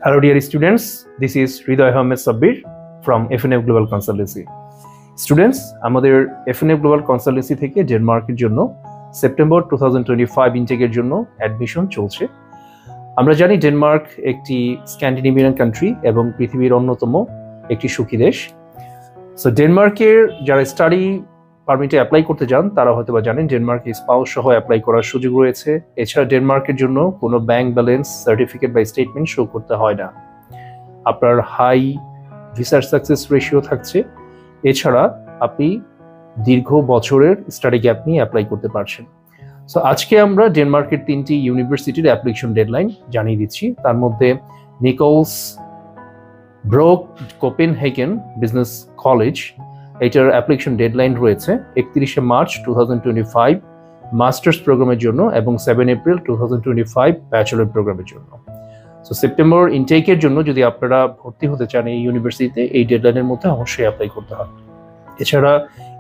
Hello dear students, this is Hridoy Ahmed Sabbir from FNF Global Consultancy. Students, আমাদের FNF Global Consultancy থেকে ডেনমার্কের জন্য September 2025 ইনটেকের জন্য admission চলছে। আমরা জানি ডেনমার্ক একটি স্ক্যান্ডিনেভিয়ান কান্ট্রি এবং পৃথিবীর অন্যতম একটি সুখী দেশ। সো ডেনমার্কের যারা স্টাডি পারমিটে অ্যাপ্লাই করতে যান তারা হয়তো বা জানেন ডেনমার্কে স্পাউস সহ অ্যাপ্লাই করার সুযোগ রয়েছে। এছাড়া ডেনমার্কের জন্য কোনো ব্যাংক ব্যালেন্স সার্টিফিকেট বা স্টেটমেন্ট শো করতে হয় না। আপনার হাই ভিসার সাকসেস রেশিও থাকছে। এছাড়া আপনি দীর্ঘ বছরের স্টাডি গ্যাপ নিয়ে অ্যাপ্লাই করতে পারছেন। সো আজকে আমরা ডেনমার্কের 3টি ইউনিভার্সিটির অ্যাপ্লিকেশন ডেডলাইন জানিয়ে দিচ্ছি। তার মধ্যে Nicolas broke Copenhagen business college, এটার অ্যাপ্লিকেশন ডেডলাইন রয়েছে 31শে মার্চ 2025 মাস্টার্স প্রোগ্রামের জন্য এবং 7 এপ্রিল 2025 ব্যাচেলর প্রোগ্রামের জন্য। সো সেপ্টেম্বর ইনটেকের জন্য যদি আপনারা ভর্তি হতে চান এই ইউনিভার্সিটিতে, এই ডেডলাইনের মধ্যে অবশ্যই অ্যাপ্লাই করতে হবে। এছাড়া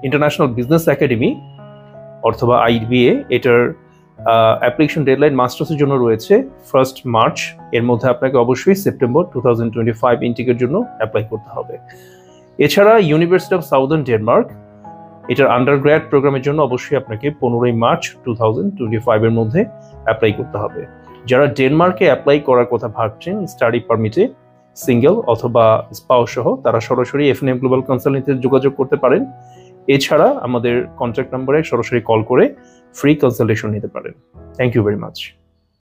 ইন্টারন্যাশনাল বিজনেস একাডেমি অথবা IBA, এটার অ্যাপ্লিকেশন ডেডলাইন মাস্টার্সের জন্য রয়েছে 1 মার্চ। এর মধ্যে আপনাকে অবশ্যই সেপ্টেম্বর 2025 ইনটেকের জন্য অ্যাপ্লাই করতে হবে। এছাড়া ইউনিভার্সিটি অফ সাউদার্ন ডেনমার্ক, এটার আন্ডারগ্র্যাড প্রোগ্রামের জন্য অবশ্যই আপনাকে 15 মার্চ 2025 এর মধ্যে অ্যাপ্লাই করতে হবে। যারা ডেনমার্কে অ্যাপ্লাই করার কথা ভাবছেন স্টাডি পারমিটে সিঙ্গেল অথবা স্পাউস সহ, তারা সরাসরি FNF গ্লোবাল কনসালটেন্সিতে যোগাযোগ করতে পারেন। এছাড়া আমাদের কন্ট্যাক্ট নম্বরে সরাসরি কল করে ফ্রি কনসালটেশন নিতে পারেন। Thank you very much.